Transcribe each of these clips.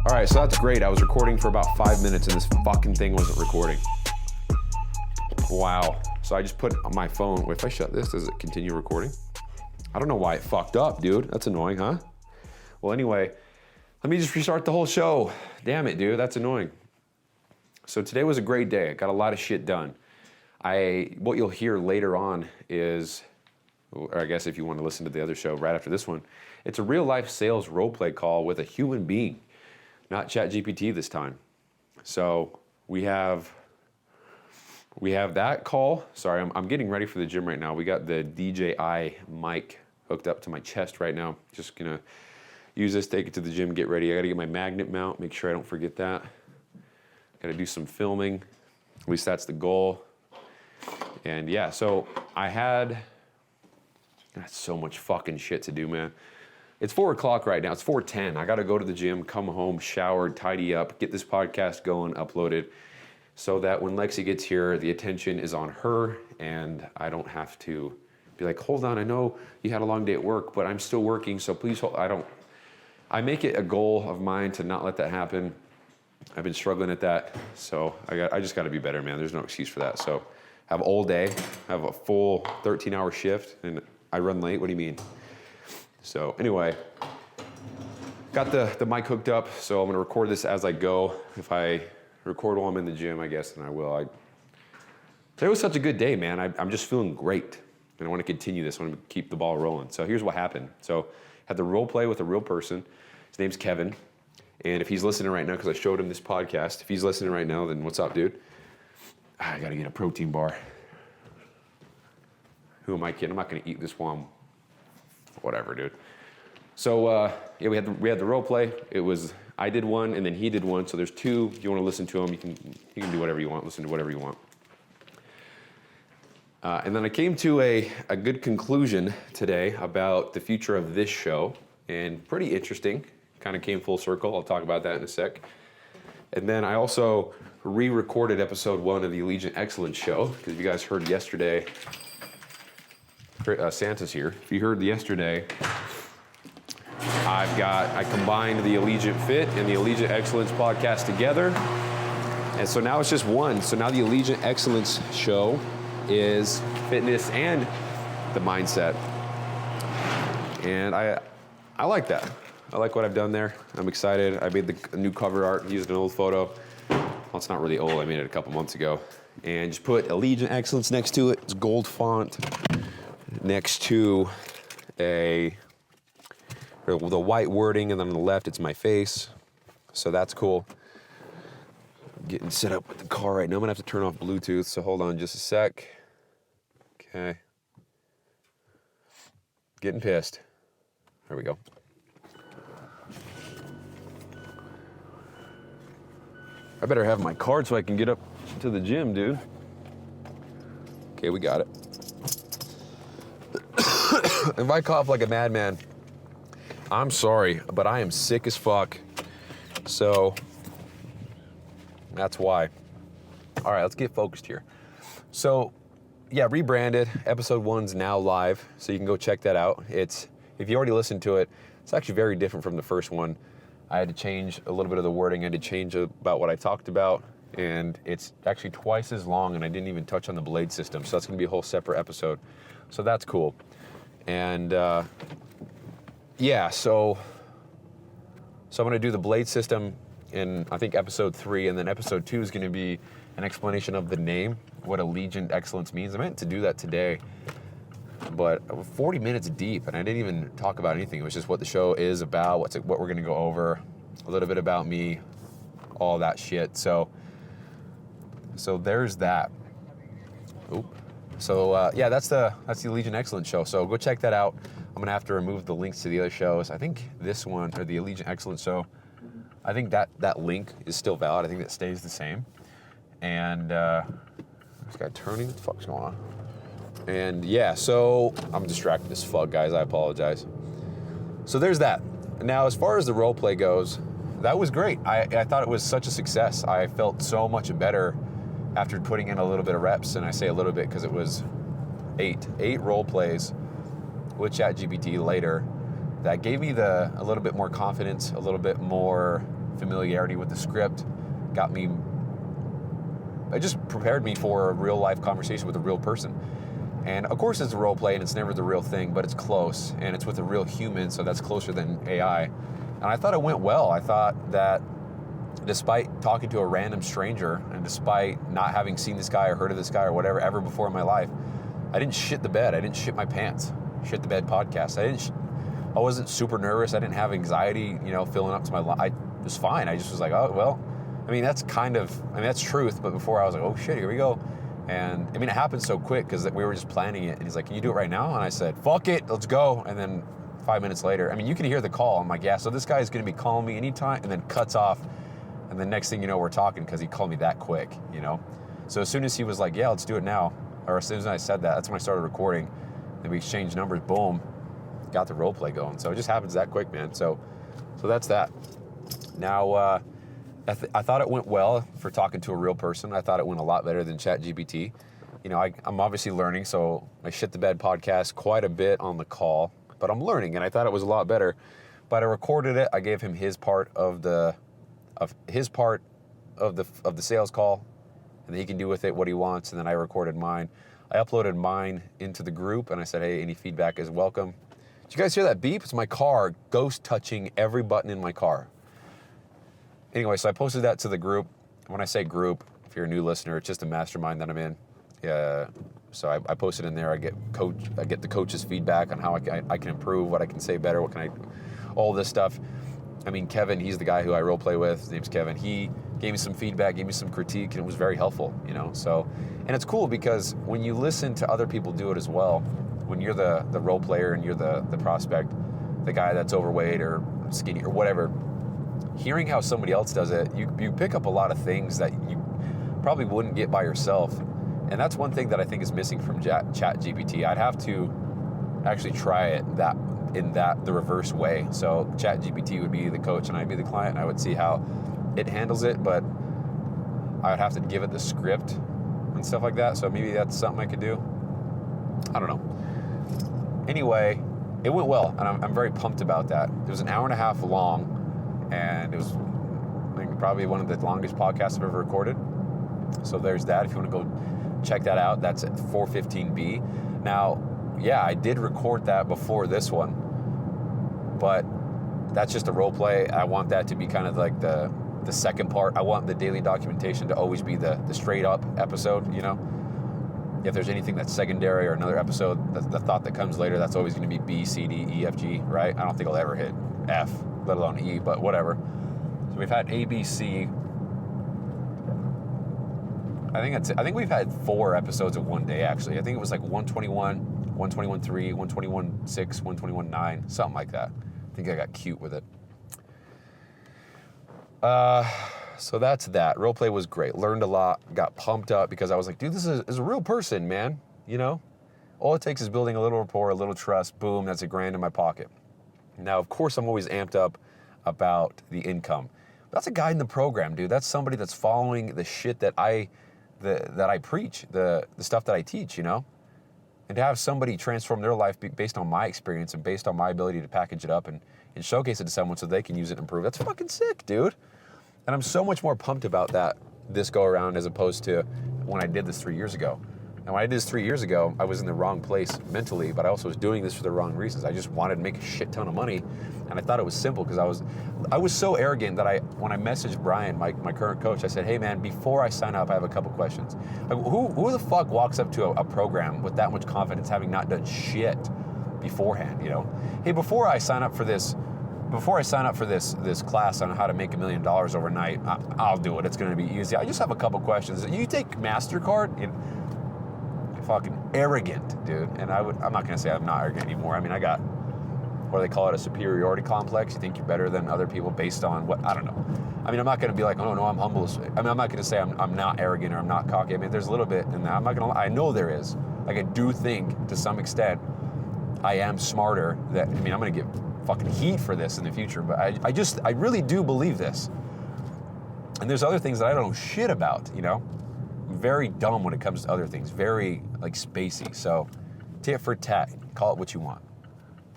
All right, so that's great. I was recording for about 5 minutes and this fucking thing wasn't recording. Wow. So I just put on my phone. If I shut this, does it continue recording? I don't know why it fucked up, dude. That's annoying, huh? Well, anyway, let me just restart the whole show. Damn it, dude, that's annoying. So today was a great day. I got a lot of shit done. What you'll hear later on is, or I guess if you want to listen to the other show right after this one, it's a real life sales role play call with a human being, not ChatGPT this time. So we have that call. Sorry, I'm getting ready for the gym right now. We got the DJI mic hooked up to my chest right now. Just gonna use this, take it to the gym, get ready. I gotta get my magnet mount, make sure I don't forget that. Gotta do some filming, at least that's the goal. And yeah, so I had so much fucking shit to do, man. It's 4 o'clock right now, it's 4:10. I gotta go to the gym, come home, shower, tidy up, get this podcast going, uploaded, so that when Lexi gets here, the attention is on her and I don't have to be like, hold on, I know you had a long day at work, but I'm still working, so please hold. I make it a goal of mine to not let that happen. I've been struggling at that, so I just gotta be better, man. There's no excuse for that. So have all day, have a full 13-hour shift, and I run late, what do you mean? So anyway, got the mic hooked up, so I'm gonna record this as I go. If I record while I'm in the gym, I guess, then I will. Today was such a good day, man. I'm just feeling great, and I wanna continue this. I wanna keep the ball rolling. So here's what happened. So had the role play with a real person. His name's Kevin, and if he's listening right now, because I showed him this podcast, if he's listening right now, then what's up, dude? I gotta get a protein bar. Who am I kidding? I'm not gonna eat this while I'm, whatever, dude. So yeah, we had the role play. I did one and then he did one. So there's two. If you want to listen to them, you can do whatever you want. Listen to whatever you want. And then I came to a good conclusion today about the future of this show, and pretty interesting. Kind of came full circle. I'll talk about that in a sec. And then I also re-recorded episode 1 of the Allegiant Excellence show, because if you guys heard yesterday, Santa's here. If you heard yesterday, I combined the Allegiant Fit and the Allegiant Excellence podcast together. And so now it's just one. So now the Allegiant Excellence show is fitness and the mindset. And I like that. I like what I've done there. I'm excited. I made the new cover art, used an old photo. Well, it's not really old. I made it a couple months ago. And just put Allegiant Excellence next to it. It's gold font next to the white wording, and then on the left it's my face. So that's cool. I'm getting set up with the car right now. I'm gonna have to turn off Bluetooth, so hold on just a sec. Okay. Getting pissed. There we go. I better have my card so I can get up to the gym, dude. Okay, we got it. If I cough like a madman, I'm sorry, but I am sick as fuck. So that's why. All right, let's get focused here. So yeah, Rebranded, episode 1's now live, so you can go check that out. If you already listened to it, it's actually very different from the first one. I had to change a little bit of the wording. I had to change about what I talked about, and it's actually twice as long, and I didn't even touch on the blade system, so that's gonna be a whole separate episode. So that's cool. And yeah, so I'm gonna do the blade system in, I think, episode 3, and then episode 2 is gonna be an explanation of the name, what Allegiant Excellence means. I meant to do that today, but 40 minutes deep, and I didn't even talk about anything. It was just what the show is about, what we're gonna go over, a little bit about me, all that shit. So there's that. Oop. So yeah, that's the Allegiant Excellence show. So go check that out. I'm gonna have to remove the links to the other shows. I think this one, or the Allegiant Excellence show, I think that link is still valid. I think that stays the same. And this guy turning, what the fuck's going on? And yeah, so I'm distracted as fuck, guys. I apologize. So there's that. Now, as far as the role play goes, that was great. I thought it was such a success. I felt so much better after putting in a little bit of reps, and I say a little bit because it was eight role plays. with ChatGPT later that gave me a little bit more confidence, a little bit more familiarity with the script, it just prepared me for a real life conversation with a real person. And of course it's a role play and it's never the real thing, but it's close and it's with a real human, so that's closer than AI. And I thought it went well. I thought that despite talking to a random stranger and despite not having seen this guy or heard of this guy or whatever ever before in my life, I didn't shit the bed. I didn't shit my pants. Shit the bed podcast. I wasn't super nervous. I didn't have anxiety, filling up to my life. I was fine. I just was like, oh, well, that's that's truth. But before I was like, oh shit, here we go. And it happened so quick because we were just planning it. And he's like, can you do it right now? And I said, fuck it, let's go. And then 5 minutes later, you can hear the call. I'm like, yeah, so this guy's going to be calling me anytime, and then cuts off. And the next thing you know, we're talking because he called me that quick, So as soon as he was like, yeah, let's do it now, or as soon as I said that, that's when I started recording. Then we exchanged numbers, boom, got the role play going. So it just happens that quick, man. So that's that. Now, I thought it went well for talking to a real person. I thought it went a lot better than ChatGPT. I'm obviously learning, so I shit the bed podcast quite a bit on the call, but I'm learning, and I thought it was a lot better. But I recorded it. I gave him his part of the sales call, and then he can do with it what he wants. And then I recorded mine. I uploaded mine into the group, and I said, hey, any feedback is welcome. Did you guys hear that beep? It's my car ghost touching every button in my car. Anyway, so I posted that to the group. When I say group, if you're a new listener, it's just a mastermind that I'm in. So I posted in there. I get the coach's feedback on how I can improve, what I can say better, all this stuff. Kevin, he's the guy who I role play with. His name's Kevin. He gave me some feedback, gave me some critique, and it was very helpful. So, and it's cool because when you listen to other people do it as well, when you're the role player and you're the prospect, the guy that's overweight or skinny or whatever, hearing how somebody else does it, you pick up a lot of things that you probably wouldn't get by yourself. And that's one thing that I think is missing from ChatGPT. I'd have to actually try it the reverse way. So ChatGPT would be the coach and I'd be the client, and I would see how it handles it, but I would have to give it the script and stuff like that. So maybe that's something I could do. I don't know. Anyway, it went well, and I'm very pumped about that. It was an hour and a half long, and it was probably one of the longest podcasts I've ever recorded. So there's that. If you want to go check that out, that's at 415B. Now, yeah, I did record that before this one, but that's just a role play. I want that to be kind of like the second part. I want the daily documentation to always be the straight up episode, If there's anything that's secondary or another episode, the thought that comes later, that's always going to be B, C, D, E, F, G, right? I don't think I'll ever hit F, let alone E, but whatever. So we've had A, B, C. I think we've had 4 episodes of one day, actually. I think it was like 121, 121.3, 121.6, 121.9, something like that. I think I got cute with it. So that's that. Roleplay was great. Learned a lot. Got pumped up because I was like, dude, this is a real person, man. All it takes is building a little rapport, a little trust. Boom, that's $1,000 in my pocket. Now, of course, I'm always amped up about the income. That's a guy in the program, dude. That's somebody that's following the shit that I preach, the stuff that I teach, And to have somebody transform their life based on my experience and based on my ability to package it up and showcase it to someone so they can use it and improve. That's fucking sick, dude. And I'm so much more pumped about that this go around as opposed to when I did this 3 years ago. And when I did this 3 years ago, I was in the wrong place mentally, but I also was doing this for the wrong reasons. I just wanted to make a shit ton of money, and I thought it was simple because I was so arrogant that when I messaged Brian, my current coach, I said, hey man, before I sign up, I have a couple questions. Like, who the fuck walks up to a program with that much confidence, having not done shit beforehand? Hey, before I sign up for this class on how to make $1 million overnight, I'll do it. It's going to be easy. I just have a couple questions. You take MasterCard? Fucking arrogant, dude. And I'm not going to say I'm not arrogant anymore. I got, what do they call it, a superiority complex. You think you're better than other people based on what, I don't know. I'm not going to be like, oh no, I'm humble. I'm not going to say I'm not arrogant or I'm not cocky. There's a little bit in that. I'm not going to, I know there is. Like, I do think to some extent I am smarter that, I'm going to get fucking heat for this in the future, but I really do believe this. And there's other things that I don't know shit about, Very dumb when it comes to other things, very like spacey. So tit for tat, call it what you want.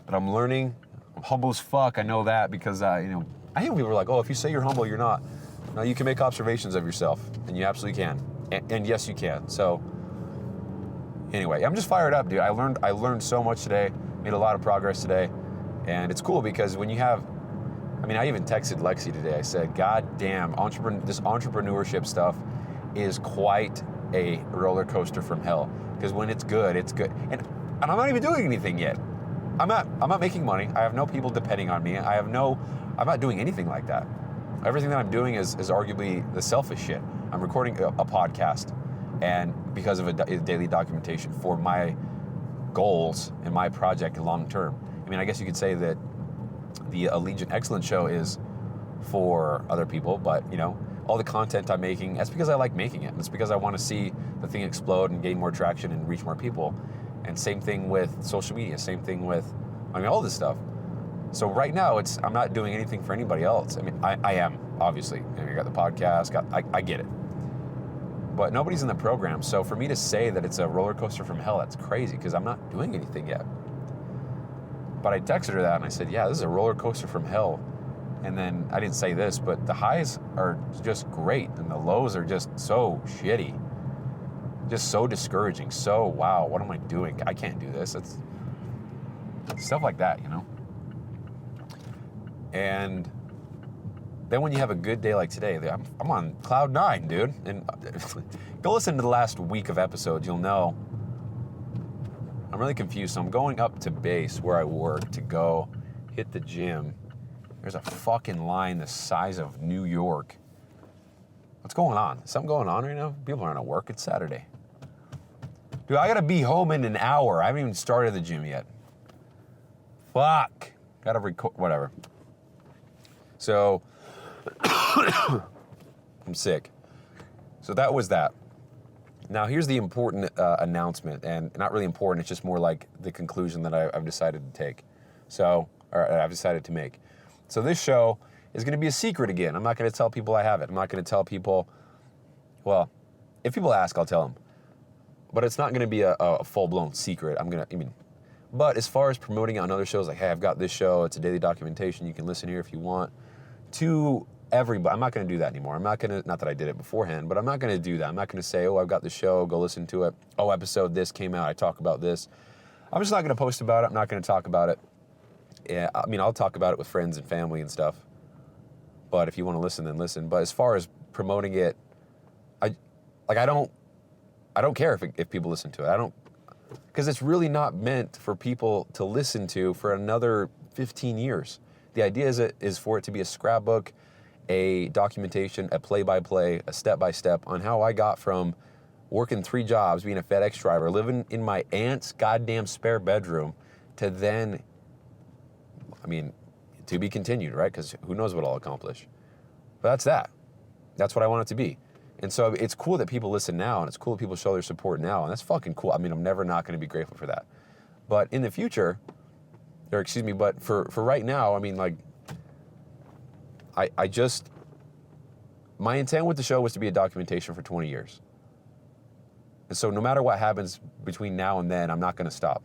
but I'm learning. I'm humble as fuck. I know that because, I hear people are like, oh, if you say you're humble, you're not. No, you can make observations of yourself, and you absolutely can. And yes, you can. So anyway, I'm just fired up, dude. I learned so much today, made a lot of progress today, and it's cool because when you have, I even texted Lexi today. I said, God damn, this entrepreneurship stuff is quite a roller coaster from hell. Because when it's good, it's good. And I'm not even doing anything yet. I'm not making money. I have no people depending on me. I'm not doing anything like that. Everything that I'm doing is arguably the selfish shit. I'm recording a podcast, and because of a daily documentation for my goals and my project long term. I guess you could say that the Allegiant Excellence show is for other people, but all the content I'm making, that's because I like making it. It's because I want to see the thing explode and gain more traction and reach more people. And same thing with social media, same thing with, all this stuff. So right now, I'm not doing anything for anybody else. I am, obviously. You got the podcast, I get it. But nobody's in the program. So for me to say that it's a roller coaster from hell, that's crazy because I'm not doing anything yet. But I texted her that and I said, yeah, this is a roller coaster from hell. And then I didn't say this, but the highs are just great and the lows are just so shitty. Just so discouraging. So, wow, what am I doing? I can't do this. It's stuff like that, And then when you have a good day like today, I'm on cloud 9, dude. And go listen to the last week of episodes, you'll know. I'm really confused. So I'm going up to base where I work to go hit the gym. There's a fucking line the size of New York. What's going on? Something going on right now? People aren't at work. It's Saturday. Dude, I gotta be home in an hour. I haven't even started the gym yet. Fuck. Gotta record, whatever. So, I'm sick. So that was that. Now here's the important announcement, and not really important, it's just more like the conclusion that I've decided to take. I've decided to make. So this show is gonna be a secret again. I'm not gonna tell people I have it. I'm not gonna tell people, well, if people ask, I'll tell them. But it's not gonna be a full-blown secret. But as far as promoting it on other shows, like, hey, I've got this show, it's a daily documentation, you can listen here if you want, to everybody. I'm not gonna do that anymore. Not that I did it beforehand, but I'm not gonna do that. I'm not gonna say, oh, I've got the show, go listen to it. Oh, episode this came out, I talk about this. I'm just not gonna post about it, I'm not gonna talk about it. Yeah, I'll talk about it with friends and family and stuff. But if you wanna listen, then listen. But as far as promoting it, I don't care if people listen to it. Because it's really not meant for people to listen to for another 15 years. The idea is for it to be a scrapbook, a documentation, a play-by-play, a step-by-step on how I got from working 3 jobs, being a FedEx driver, living in my aunt's goddamn spare bedroom, to then, to be continued, right? Because who knows what I'll accomplish. But that's that. That's what I want it to be. And so it's cool that people listen now, and it's cool that people show their support now, and that's fucking cool. I'm never not going to be grateful for that. But in the future, but for right now, my intent with the show was to be a documentation for 20 years. And so no matter what happens between now and then, I'm not going to stop.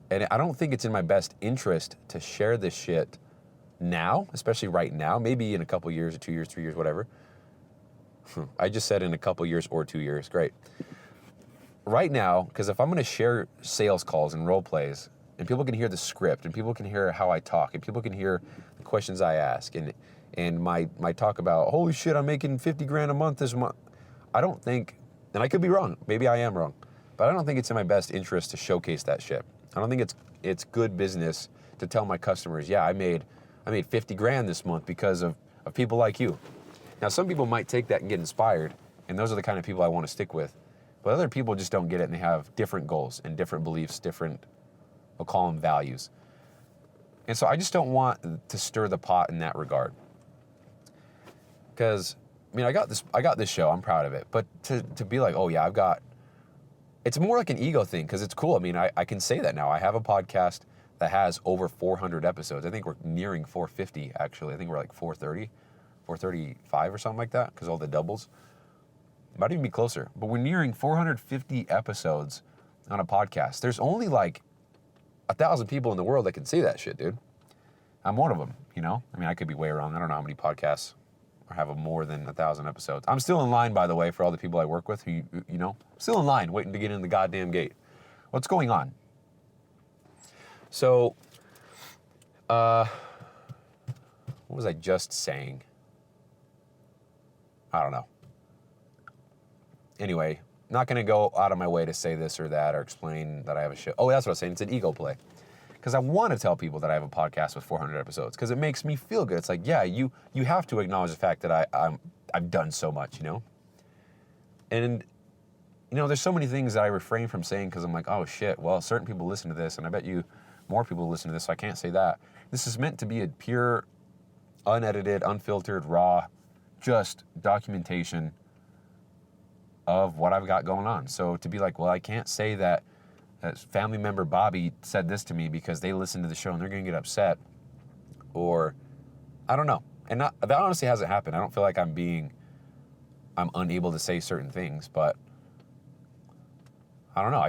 And I don't think it's in my best interest to share this shit now, especially right now, maybe in a couple years or 2 years, 3 years, whatever. I just said in a couple years or 2 years, great. Right now, because if I'm going to share sales calls and role plays, and people can hear the script, and people can hear how I talk, and people can hear the questions I ask, and my talk about, holy shit, I'm making 50 grand a month this month. I don't think, and I could be wrong, maybe I am wrong, but I don't think it's in my best interest to showcase that shit. I don't think it's good business to tell my customers, yeah, I made 50 grand this month because of people like you. Now, some people might take that and get inspired, and those are the kind of people I want to stick with. But other people just don't get it, and they have different goals and different beliefs, we'll call them values. And so I just don't want to stir the pot in that regard. Because, I got this show, I'm proud of it. But to be like, oh yeah, it's more like an ego thing, because it's cool. I can say that now. I have a podcast that has over 400 episodes. I think we're nearing 450, actually. I think we're like 430, 435 or something like that, because all the doubles. Might even be closer. But we're nearing 450 episodes on a podcast. There's only like 1,000 people in the world that can see that shit, dude. I'm one of them, you know? I mean, I could be way wrong. I don't know how many podcasts have more than 1,000 episodes. I'm still in line, by the way, for all the people I work with who, you know, still in line, waiting to get in the goddamn gate. What's going on? So, what was I just saying? I don't know. Anyway, not going to go out of my way to say this or that or explain that I have a show. Oh, that's what I was saying. It's an ego play. Because I want to tell people that I have a podcast with 400 episodes because it makes me feel good. It's like, yeah, you have to acknowledge the fact that I've done so much, you know? And, you know, there's so many things that I refrain from saying because I'm like, oh, shit, well, certain people listen to this, and I bet you more people listen to this, so I can't say that. This is meant to be a pure, unedited, unfiltered, raw, just documentation of what I've got going on. So to be like, well, I can't say that family member Bobby said this to me because they listened to the show and they're going to get upset, or I don't know. And that honestly hasn't happened. I don't feel like I'm unable to say certain things, but I don't know.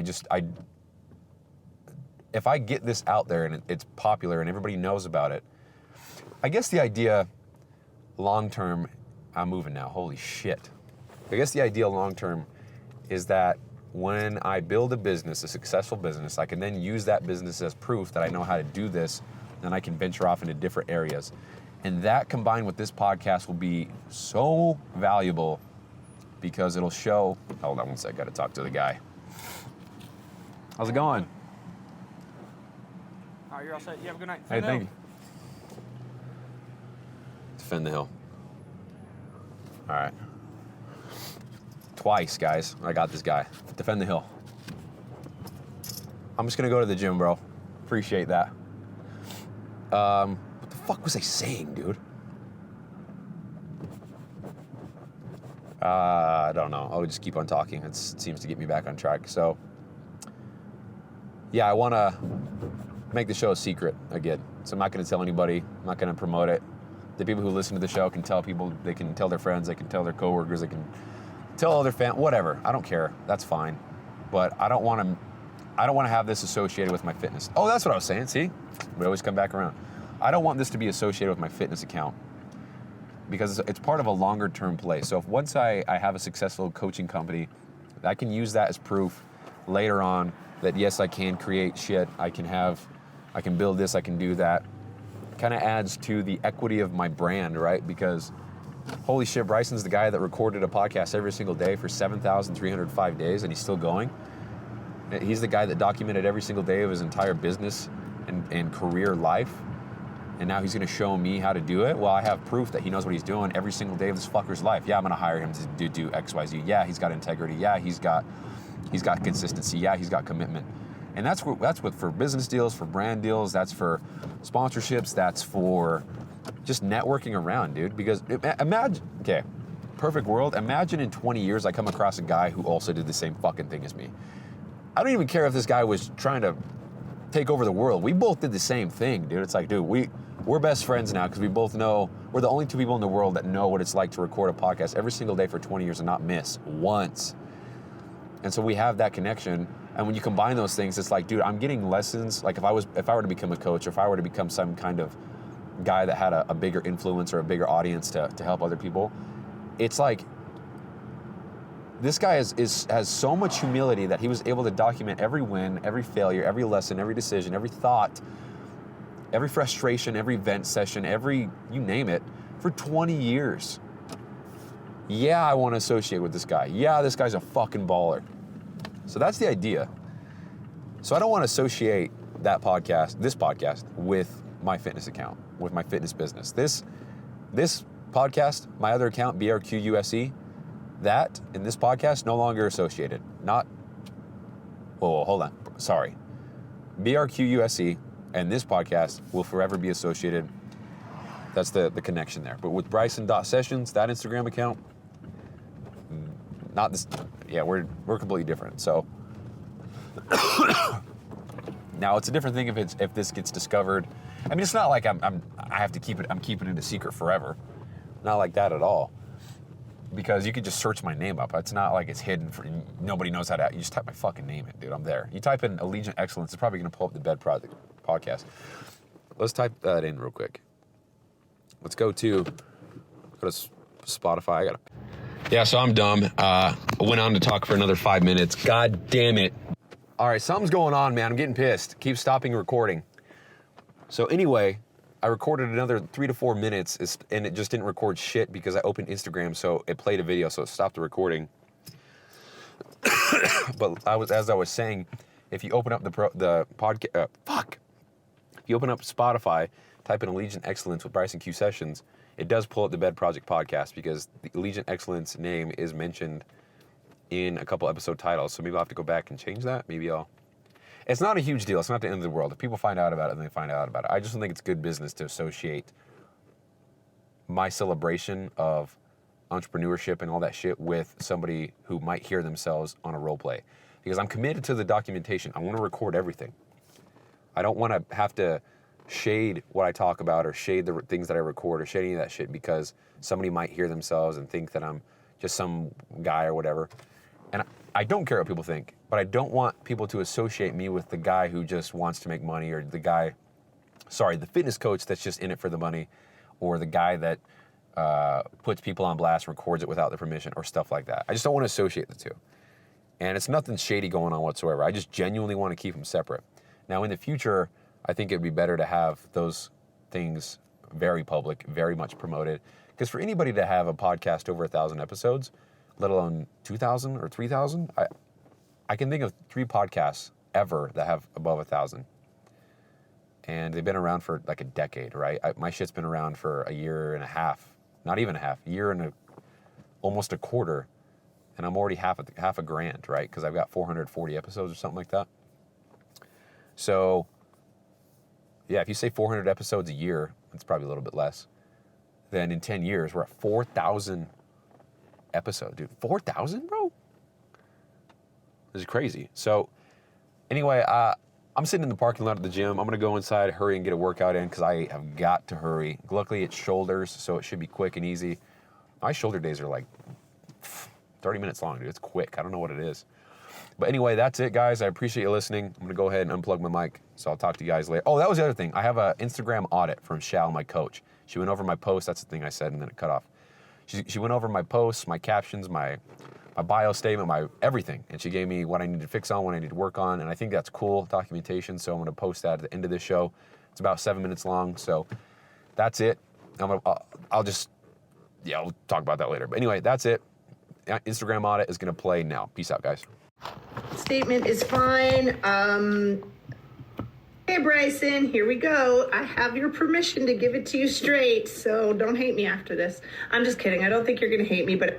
If I get this out there and it's popular and everybody knows about it, I guess the idea long-term, I'm moving now, holy shit. I guess the idea long-term is that when I build a business, a successful business, I can then use that business as proof that I know how to do this, and I can venture off into different areas. And that combined with this podcast will be so valuable because it'll show, hold on one sec, gotta talk to the guy. How's it going? All right, you're all set. You have a good night. Hey, thank you. Defend the hill. All right. Twice, guys. I got this guy. Defend the hill. I'm just gonna go to the gym, bro. Appreciate that. What the fuck was I saying, dude? I don't know. I'll just keep on talking. It seems to get me back on track. So, yeah, I want to make the show a secret again. So I'm not going to tell anybody. I'm not going to promote it. The people who listen to the show can tell people. They can tell their friends. They can tell their coworkers. They can tell other fans. Whatever. I don't care. That's fine. But I don't want to have this associated with my fitness. Oh, that's what I was saying. See, we always come back around. I don't want this to be associated with my fitness account because it's part of a longer term play. So if once I have a successful coaching company, I can use that as proof later on that yes, I can create shit. I can build this. I can do that. Kind of adds to the equity of my brand, right? Because holy shit, Bryson's the guy that recorded a podcast every single day for 7,305 days and he's still going. He's the guy that documented every single day of his entire business and career life. And now he's going to show me how to do it. Well, I have proof that he knows what he's doing every single day of this fucker's life. Yeah, I'm going to hire him to do X, Y, Z. Yeah, he's got integrity. Yeah, he's got consistency. Yeah, he's got commitment. And that's what for business deals, for brand deals, that's for sponsorships, that's for just networking around, dude. Because imagine, okay, perfect world. Imagine in 20 years I come across a guy who also did the same fucking thing as me. I don't even care if this guy was trying to take over the world. We both did the same thing, dude. It's like, dude, we're best friends now because we both know, we're the only two people in the world that know what it's like to record a podcast every single day for 20 years and not miss once. And so we have that connection. And when you combine those things, it's like, dude, I'm getting lessons. Like if I were to become a coach, or if I were to become some kind of guy that had a bigger influence or a bigger audience to help other people, it's like, this guy has so much humility that he was able to document every win, every failure, every lesson, every decision, every thought, every frustration, every vent session, you name it, for 20 years. Yeah, I want to associate with this guy. Yeah, this guy's a fucking baller. So that's the idea. So I don't want to associate this podcast with my fitness account, with my fitness business. This podcast, my other account, BRQUSE, that in this podcast no longer associated. Hold on. Sorry. BRQUSE and this podcast will forever be associated. That's the connection there. But with Bryson.sessions, that Instagram account, not this. Yeah, we're completely different. So now it's a different thing if this gets discovered. I mean, it's not like I have to keep it. I'm keeping it a secret forever. Not like that at all. because you could just search my name up. It's not like it's hidden for nobody knows how to. You just type my fucking name in, dude. I'm there. You type in Allegiant Excellence, it's probably going to pull up the Bed Project podcast. Let's type that in real quick. Let's go to Spotify. Yeah, so I'm dumb. I went on to talk for another 5 minutes. God damn it. All right, something's going on, man. I'm getting pissed. Keep stopping recording. So anyway, I recorded another 3 to 4 minutes, and it just didn't record shit because I opened Instagram, so it played a video, so it stopped the recording. But as I was saying, if you open up the podcast, if you open up Spotify, type in Allegiant Excellence with Bryson Q Sessions, it does pull up the Bed Project podcast because the Allegiant Excellence name is mentioned in a couple episode titles. So maybe I'll have to go back and change that. It's not a huge deal. It's not the end of the world. If people find out about it, then they find out about it. I just don't think it's good business to associate my celebration of entrepreneurship and all that shit with somebody who might hear themselves on a role play. Because I'm committed to the documentation. I want to record everything. I don't want to have to shade what I talk about or shade the things that I record or shade any of that shit because somebody might hear themselves and think that I'm just some guy or whatever. And I don't care what people think, but I don't want people to associate me with the guy who just wants to make money or the fitness coach that's just in it for the money or the guy that puts people on blast and records it without their permission or stuff like that. I just don't want to associate the two. And it's nothing shady going on whatsoever. I just genuinely want to keep them separate. Now, in the future, I think it'd be better to have those things very public, very much promoted. Because for anybody to have a podcast over 1,000 episodes, let alone 2,000 or 3,000, I can think of 3 podcasts ever that have above 1,000. And they've been around for like a decade, right? My shit's been around for a year and a half, not even a half, year and almost a quarter. And I'm already half a grand, right? Because I've got 440 episodes or something like that. So, yeah, if you say 400 episodes a year, it's probably a little bit less. Then in 10 years, we're at 4,000 episodes. Dude, 4,000, bro? This is crazy. So, anyway, I'm sitting in the parking lot at the gym. I'm going to go inside, hurry and get a workout in because I have got to hurry. Luckily, it's shoulders, so it should be quick and easy. My shoulder days are like 30 minutes long, dude. It's quick. I don't know what it is. But anyway, that's it, guys. I appreciate you listening. I'm going to go ahead and unplug my mic, so I'll talk to you guys later. Oh, that was the other thing. I have an Instagram audit from Shal, my coach. She went over my posts. That's the thing I said, and then it cut off. She went over my posts, my captions, my bio statement, my everything. And she gave me what I need to fix on, what I need to work on. And I think that's cool, documentation. So I'm going to post that at the end of this show. It's about 7 minutes long. So that's it. We'll talk about that later. But anyway, that's it. Instagram audit is going to play now. Peace out, guys. Statement is fine. Hey, Bryson, here we go. I have your permission to give it to you straight, so don't hate me after this. I'm just kidding. I don't think you're going to hate me, but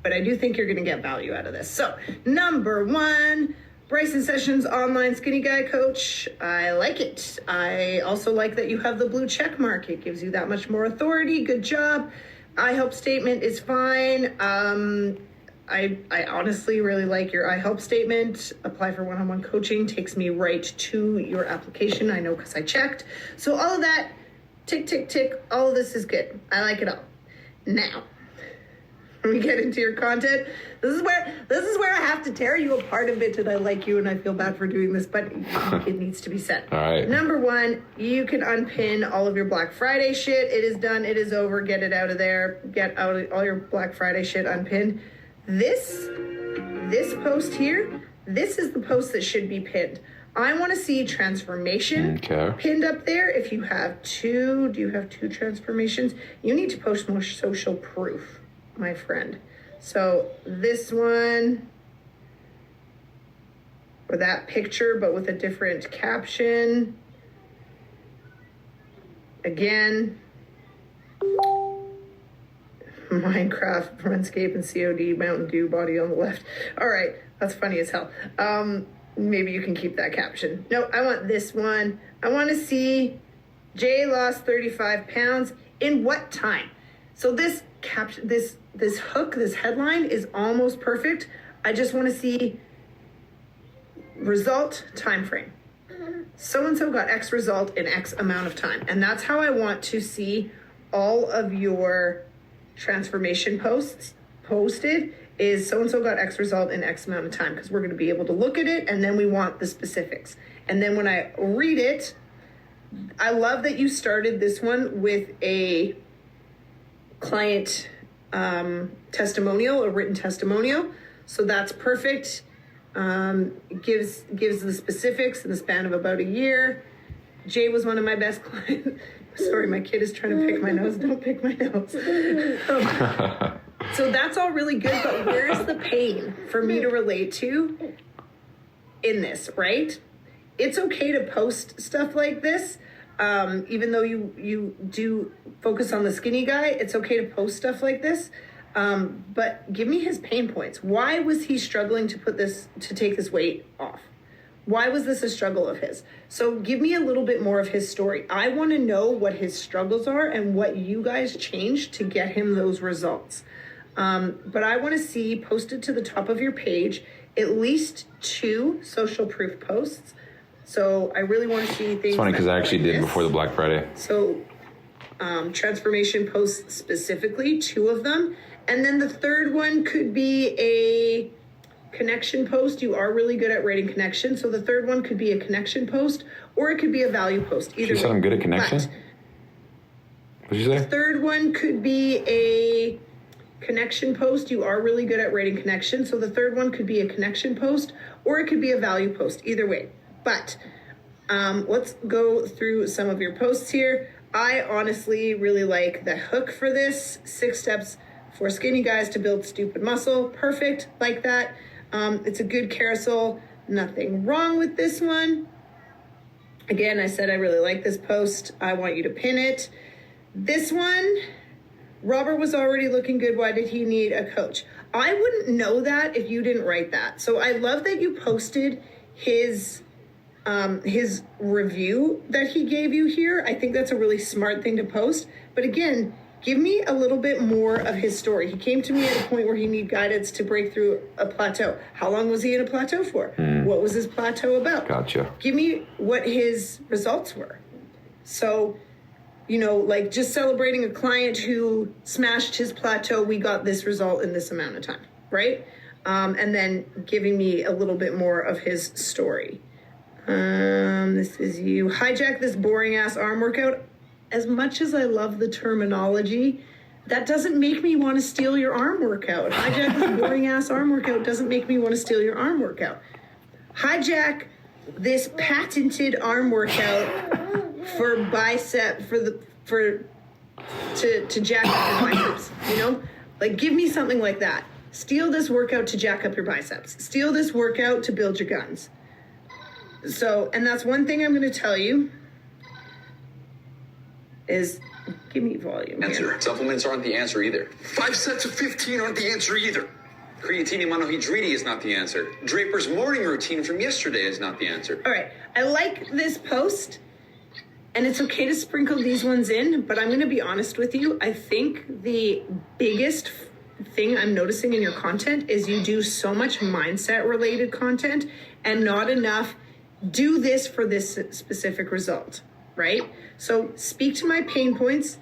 I do think you're going to get value out of this. So, number 1, Bryson Sessions Online Skinny Guy Coach. I like it. I also like that you have the blue check mark. It gives you that much more authority. Good job. I help statement is fine. I honestly really like your I help statement. Apply for one-on-one coaching takes me right to your application. I know because I checked. So all of that, tick, tick, tick, all of this is good. I like it all. Now, when we get into your content, this is where I have to tear you apart a bit, and I like you and I feel bad for doing this, but it needs to be said. All right. Number 1, you can unpin all of your Black Friday shit. It is done. It is over. Get it out of there. Get out all your Black Friday shit unpinned. This post here, this is the post that should be pinned. I want to see transformation pinned up there. If you have 2, do you have 2 transformations? You need to post more social proof, my friend. So this one, or that picture, but with a different caption. Again, Minecraft, RuneScape, and COD, Mountain Dew, body on the left. All right, that's funny as hell. Maybe you can keep that caption. No, I want this one. I want to see Jay lost 35 pounds in what time? So this caption, this hook, this headline is almost perfect. I just want to see result time frame. So-and-so got X result in X amount of time. And that's how I want to see all of your transformation posts posted is so-and-so got X result in X amount of time, because we're going to be able to look at it, and then we want the specifics. And then when I read it, I love that you started this one with a client testimonial, a written testimonial. So that's perfect. Gives the specifics in the span of about a year. Jay was one of my best clients. Sorry, my kid is trying to pick my nose. Don't pick my nose. So that's all really good, but where's the pain for me to relate to in this, right? It's okay to post stuff like this. Even though you do focus on the skinny guy, it's okay to post stuff like this. But give me his pain points. Why was he struggling to take this weight off? Why was this a struggle of his? So give me a little bit more of his story. I want to know what his struggles are and what you guys changed to get him those results. But I want to see posted to the top of your page at least 2 social proof posts. So I really want to see things. It's funny because I actually did before the Black Friday. So transformation posts specifically, 2 of them. And then the third one could be a connection post. You are really good at writing connection. So the third one could be a connection post, or it could be a value post. Either She said I'm good at connection? What did you say? The third one could be a connection post. You are really good at writing connection. So the third one could be a connection post, or it could be a value post. Either way. But let's go through some of your posts here. I honestly really like the hook for this. 6 steps for skinny guys to build stupid muscle. Perfect. Like that. It's a good carousel. Nothing wrong with this one. Again, I said I really like this post. I want you to pin it. This one, Robert was already looking good. Why did he need a coach? I wouldn't know that if you didn't write that. So I love that you posted his review that he gave you here. I think that's a really smart thing to post. But again, give me a little bit more of his story. He came to me at a point where he needed guidance to break through a plateau. How long was he in a plateau for? What was his plateau about? Gotcha. Give me what his results were. So, like just celebrating a client who smashed his plateau, we got this result in this amount of time, right? And then giving me a little bit more of his story. This is you. Hijack this boring ass arm workout. As much as I love the terminology, that doesn't make me want to steal your arm workout. Hijack this boring ass arm workout doesn't make me want to steal your arm workout. Hijack this patented arm workout for bicep to jack up your biceps, Like give me something like that. Steal this workout to jack up your biceps. Steal this workout to build your guns. So, and that's one thing I'm going to tell you is give me volume. Answer. Here. Supplements aren't the answer either. 5 sets of 15 aren't the answer either. Creatine and monohydrate is not the answer. Draper's morning routine from yesterday is not the answer. All right. I like this post, and it's okay to sprinkle these ones in, but I'm going to be honest with you. I think the biggest thing I'm noticing in your content is you do so much mindset related content and not enough do this for this specific result, right? So speak to my pain points.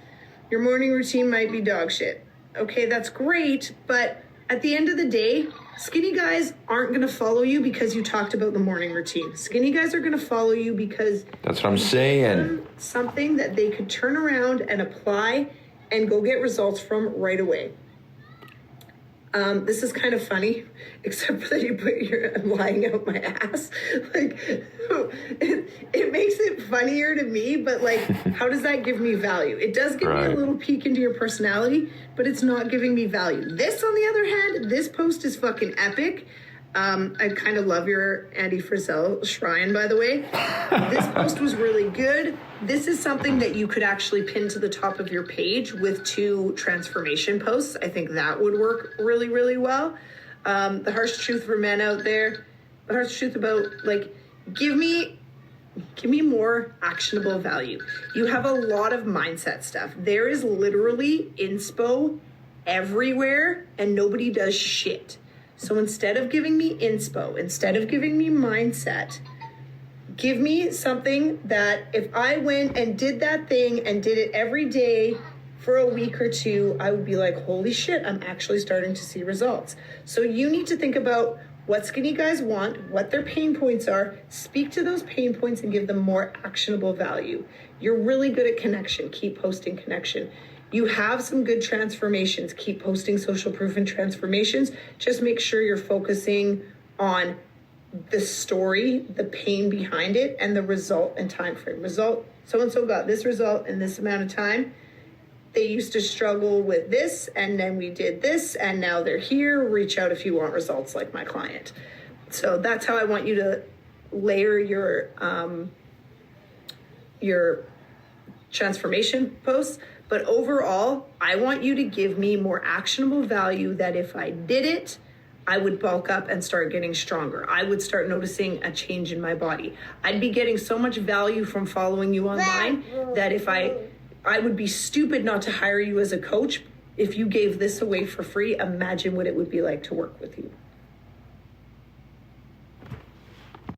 Your morning routine might be dog shit. Okay, that's great, but at the end of the day, skinny guys aren't going to follow you because you talked about the morning routine. Skinny guys are going to follow you because that's what I'm saying. Something that they could turn around and apply and go get results from right away. This is kind of funny, except for that you put your I'm lying out my ass. Like, it makes it funnier to me, but like, how does that give me value? It does give me a little peek into your personality, but it's not giving me value. This, on the other hand, this post is fucking epic. I kind of love your Andy Frizzell shrine, by the way. This post was really good. This is something that you could actually pin to the top of your page with 2 transformation posts. I think that would work really, really well. The harsh truth for men out there. The harsh truth about, like, give me more actionable value. You have a lot of mindset stuff. There is literally inspo everywhere, and nobody does shit. So instead of giving me inspo, instead of giving me mindset, give me something that if I went and did that thing and did it every day for a week or two, I would be like, holy shit, I'm actually starting to see results. So you need to think about what skinny guys want, what their pain points are, speak to those pain points and give them more actionable value. You're really good at connection. Keep posting connection. You have some good transformations. Keep posting social proof and transformations. Just make sure you're focusing on the story, the pain behind it, and the result and time frame. Result, so-and-so got this result in this amount of time. They used to struggle with this, and then we did this, and now they're here. Reach out if you want results like my client. So that's how I want you to layer your transformation posts. But overall, I want you to give me more actionable value that if I did it, I would bulk up and start getting stronger. I would start noticing a change in my body. I'd be getting so much value from following you online that if I would be stupid not to hire you as a coach. If you gave this away for free, imagine what it would be like to work with you.